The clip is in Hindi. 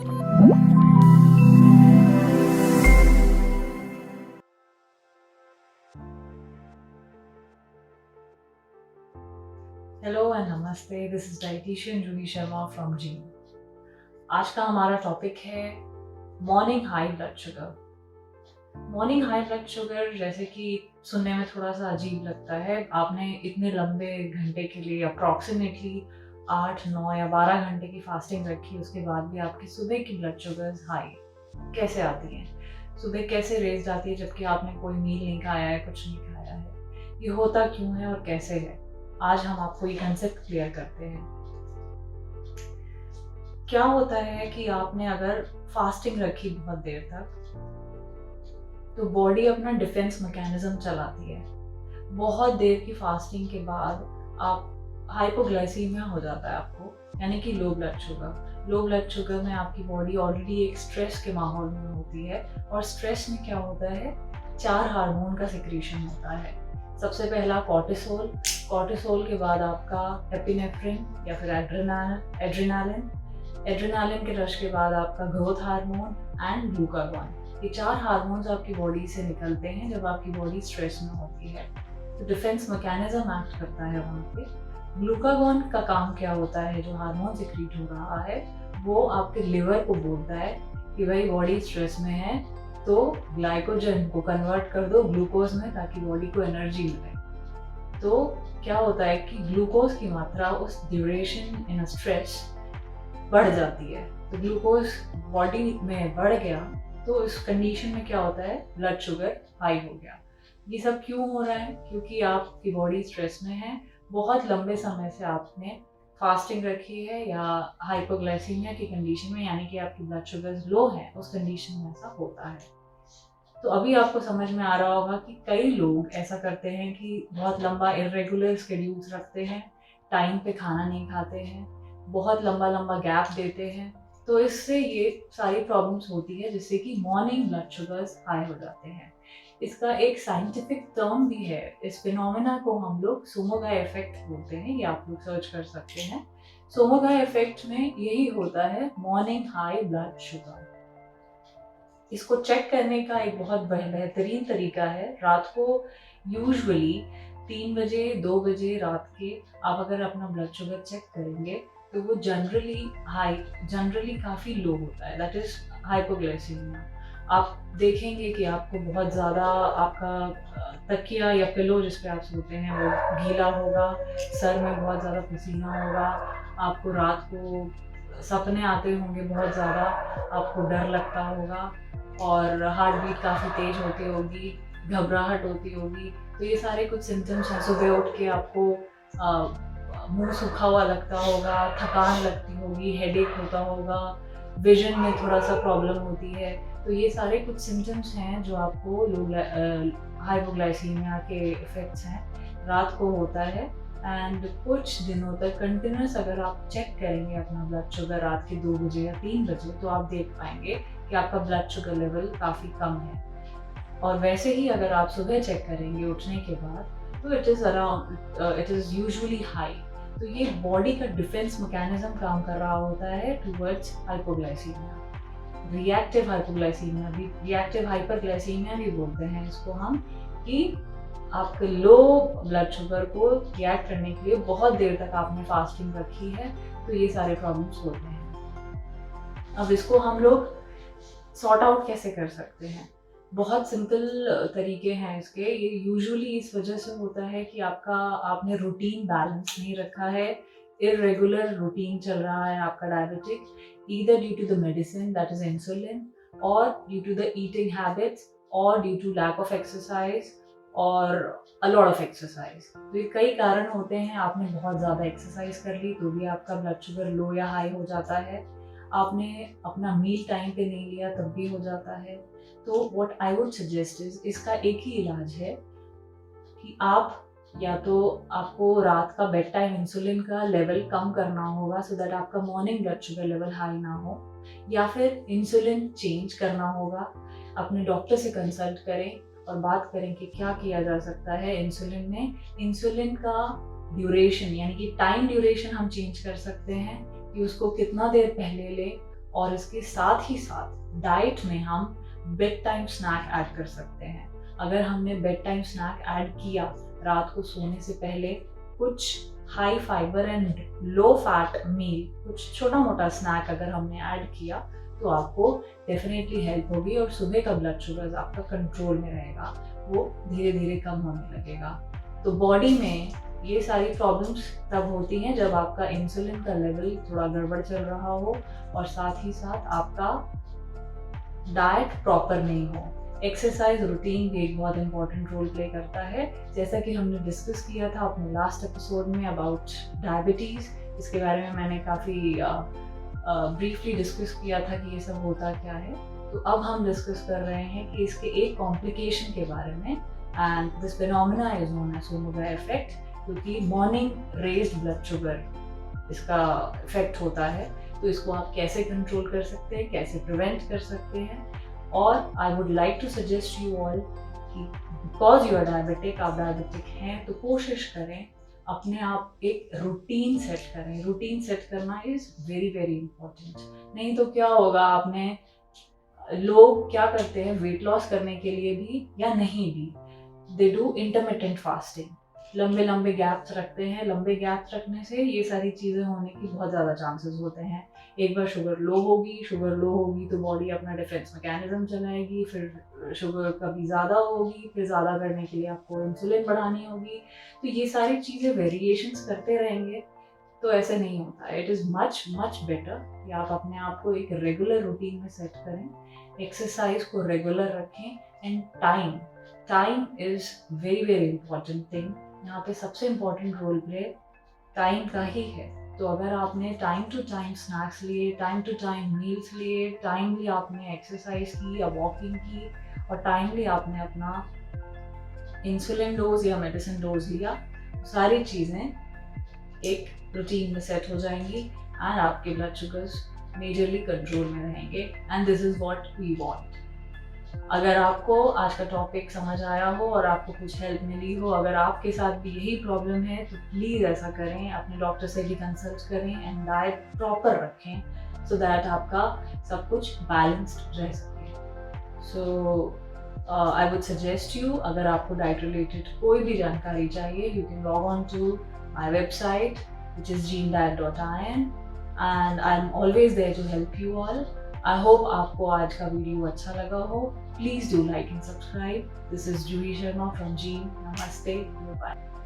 हेलो एंड नमस्ते, this is dietitian Juhi Sharma from gym. आज का हमारा टॉपिक है morning high blood sugar. Morning high blood sugar जैसे कि सुनने में थोड़ा सा अजीब लगता है। आपने इतने लंबे घंटे के लिए अप्रॉक्सीमेटली 8, 9 या 12 घंटे की फास्टिंग रखी, उसके बाद भी आपकी सुबह की ब्लड शुगर हाई कैसे आती हैं? सुबह कैसे रेज जाती है जबकि आपने कोई मील नहीं खाया है, कुछ नहीं खाया है? ये होता क्यों है और कैसे है? आज हम आपको ये कंसेप्ट क्लियर करते हैं। क्या होता है कि आपने अगर फास्टिंग रखी बहुत देर तक, तो बॉडी अपना डिफेंस मैकेनिज्म चलाती है। बहुत देर की फास्टिंग के बाद आप हाइपोग्लाइसीमिया हो जाता है आपको, यानी कि low blood sugar. Low blood sugar में आपकी बॉडी ऑलरेडी एक स्ट्रेस के माहौल में होती है, और स्ट्रेस में क्या होता है, 4 हार्मोन का सिक्रीशन होता है। सबसे पहला कॉर्टिसोल, कॉर्टिसोल के बाद आपका एपिनेफ्रिन या फिर एड्रेनालिन, एड्रेनालिन के रश के बाद आपका ग्रोथ हार्मोन एंड ग्लूकागॉन। ये 4 हार्मोन्स आपकी बॉडी से निकलते हैं जब आपकी बॉडी स्ट्रेस में होती है। तो डिफेंस मैकेनिज्म एक्ट करता है वहाँ पे। ग्लूकागॉन का काम क्या होता है, जो हार्मोन सिक्रीट हो रहा है वो आपके लिवर को बोलता है कि भाई बॉडी स्ट्रेस में है, तो ग्लाइकोजन को कन्वर्ट कर दो ग्लूकोज में ताकि बॉडी को एनर्जी मिले। तो क्या होता है कि ग्लूकोज की मात्रा उस ड्यूरेशन इन स्ट्रेस बढ़ जाती है। तो ग्लूकोज बॉडी में बढ़ गया तो इस कंडीशन में क्या होता है, ब्लड शुगर हाई हो गया। ये सब क्यों हो रहा है? क्योंकि आपकी बॉडी स्ट्रेस में है, बहुत लंबे समय से आपने फास्टिंग रखी है या हाइपोग्लाइसीमिया की कंडीशन में, यानी कि आपकी ब्लड शुगर लो है, उस कंडीशन में ऐसा होता है। तो अभी आपको समझ में आ रहा होगा कि कई लोग ऐसा करते हैं कि बहुत लंबा इरेगुलर शेड्यूल्स रखते हैं, टाइम पे खाना नहीं खाते हैं, बहुत लंबा लंबा गैप देते हैं। तो इससे ये सारी प्रॉब्लम्स होती है, जिससे कि मॉर्निंग ब्लड शुगर्स हाई हो जाते हैं। इसका एक साइंटिफिक टर्म भी है, इस फिनोमेना को हम लोग सोमोगाई इफेक्ट बोलते हैं, ये आप लोग सर्च कर सकते हैं। सोमोगाई इफेक्ट में यही होता है, मॉर्निंग हाई ब्लड शुगर। इसको चेक करने का एक बहुत बेहतरीन तरीका है, रात को यूजुअली 3 बजे 2 बजे रात के आप अगर अपना ब्लड शुगर चेक करेंगे तो वो जनरली काफ़ी लो होता है, दैट इज़ हाइपोग्लाइसीमिया। आप देखेंगे कि आपको बहुत ज़्यादा आपका तकिया या पिलो जिस पे आप सोते हैं वो गीला होगा, सर में बहुत ज़्यादा पसीना होगा, आपको रात को सपने आते होंगे बहुत ज़्यादा, आपको डर लगता होगा और हार्ट बीट काफ़ी तेज होती होगी, घबराहट होती होगी। तो ये सारे कुछ सिम्टम्स हैं। सुबह उठ के आपको मुंह सूखा हुआ लगता होगा, थकान लगती होगी, हेडेक होता होगा, विजन में थोड़ा सा प्रॉब्लम होती है। तो ये सारे कुछ सिम्टम्स हैं जो आपको हाइपोग्लाइसीमिया के इफेक्ट्स हैं, रात को होता है। एंड कुछ दिनों तक कंटिन्यूस अगर आप चेक करेंगे अपना ब्लड शुगर रात के 2 बजे या 3 बजे, तो आप देख पाएंगे कि आपका ब्लड शुगर लेवल काफ़ी कम है। और वैसे ही अगर आप सुबह चेक करेंगे उठने के बाद, तो इट इज़ यूजुअली हाई। तो ये बॉडी का डिफेंस मैकेनिज्म काम कर रहा होता है टुवर्ड्स हाइपोग्लाइसीमिया। रिएक्टिव हाइपोग्लाइसीमिया भी, रिएक्टिव हाइपरग्लाइसीमिया भी बोलते हैं इसको हम, कि आपके लो ब्लड शुगर को रिएक्ट करने के लिए बहुत देर तक आपने फास्टिंग रखी है, तो ये सारे प्रॉब्लम्स होते हैं। अब इसको हम लोग सॉर्ट आउट कैसे कर सकते हैं? बहुत सिंपल तरीके हैं इसके। ये यूजुअली इस वजह से होता है कि आपने रूटीन बैलेंस नहीं रखा है, इरेगुलर रूटीन चल रहा है आपका diabetic, either due to the medicine that is insulin, और due to the eating habits, और due to lack of exercise, और अ लॉट ऑफ एक्सरसाइज। तो ये कई कारण होते हैं। आपने बहुत ज़्यादा एक्सरसाइज कर ली तो भी आपका ब्लड शुगर लो या हाई हो जाता है, आपने अपना मील टाइम पे नहीं लिया तब भी हो जाता है। तो what I would suggest is, इसका एक ही इलाज है कि आप या तो आपको रात का बेड टाइम इंसुलिन का लेवल कम करना होगा सो दैट आपका morning blood sugar level high ना हो, या फिर इंसुलिन चेंज करना होगा। अपने डॉक्टर से कंसल्ट करें और बात करें कि क्या किया जा सकता है इंसुलिन में। इंसुलिन का ड्यूरेशन यानी कि टाइम ड्यूरेशन हम चेंज कर सकते हैं कि उसको कितना देर पहले लें और इसके साथ ही साथ डाइट में हम बेड टाइम स्नैक ऐड कर सकते हैं। अगर हमने बेड टाइम स्नैक ऐड किया रात को सोने से पहले, कुछ high fibre and low fat meal, कुछ छोटा मोटा स्नैक अगर हमने ऐड किया तो आपको डेफिनेटली हेल्प होगी और सुबह का ब्लड शुगर आपका कंट्रोल में रहेगा, वो धीरे धीरे कम होने लगेगा। तो बॉडी में ये सारी प्रॉब्लम्स तब होती हैं जब आपका इंसुलिन का लेवल थोड़ा गड़बड़ चल रहा हो और साथ ही साथ आपका डाइट प्रॉपर नहीं हो। एक्सरसाइज रूटीन भी एक बहुत इंपॉर्टेंट रोल प्ले करता है, जैसा कि हमने डिस्कस किया था अपने लास्ट एपिसोड में अबाउट डायबिटीज़। इसके बारे में मैंने काफ़ी ब्रीफली डिस्कस किया था कि ये सब होता क्या है। तो अब हम डिस्कस कर रहे हैं कि इसके एक कॉम्प्लिकेशन के बारे में, and this phenomena is known as Somogyi effect, क्योंकि मॉर्निंग रेज्ड ब्लड शुगर इसका इफेक्ट होता है। तो इसको आप कैसे कंट्रोल कर सकते हैं, कैसे प्रिवेंट कर सकते हैं। और I would like to suggest you all कि बिकॉज यू आर डायबिटिक, आप डायबिटिक हैं, तो कोशिश करें अपने आप एक रूटीन सेट करें। रूटीन सेट करना इज़ वेरी वेरी इंपॉर्टेंट। नहीं तो क्या होगा, आपने लोग क्या करते हैं वेट लॉस करने के लिए भी या नहीं भी, दे डू इंटरमिटेंट फास्टिंग, लंबे लंबे गैप्स रखते हैं। लंबे गैप्स रखने से ये सारी चीज़ें होने की बहुत ज़्यादा चांसेस होते हैं। एक बार शुगर लो होगी तो बॉडी अपना डिफेंस मैकेनिज्म चलाएगी, फिर शुगर कभी ज़्यादा होगी, फिर ज़्यादा करने के लिए आपको इंसुलिन बढ़ानी होगी। तो ये सारी चीज़ें वेरिएशंस करते रहेंगे, तो ऐसे नहीं होता है। It is much much better कि आप अपने आप को एक रेगुलर रूटीन में सेट करें, एक्सरसाइज को रेगुलर रखें, and time is very very important thing. यहाँ पे सबसे इम्पॉर्टेंट रोल प्ले टाइम का ही है। तो अगर आपने टाइम टू टाइम स्नैक्स लिए, टाइम टू टाइम मील्स लिए, टाइमली आपने एक्सरसाइज की या वॉकिंग की, और टाइमली आपने अपना इंसुलिन डोज या मेडिसिन डोज लिया, सारी चीज़ें एक रूटीन में सेट हो जाएंगी एंड आपके ब्लड शुगर्स मेजरली कंट्रोल में रहेंगे, and this is what we want. अगर आपको आज का टॉपिक समझ आया हो और आपको कुछ हेल्प मिली हो, अगर आपके साथ भी यही प्रॉब्लम है, तो प्लीज़ ऐसा करें, अपने डॉक्टर से भी कंसल्ट करें एंड डाइट प्रॉपर रखें सो दैट आपका सब कुछ बैलेंस्ड रह सके। So I would suggest you, अगर आपको डाइट रिलेटेड कोई भी जानकारी चाहिए, you can log on to my website which is genediet.in, and I'm always there to help you all. I hope आपको आज का वीडियो अच्छा लगा हो. Please do like and subscribe. This is Juhi Sharma from Gene. Namaste. Bye.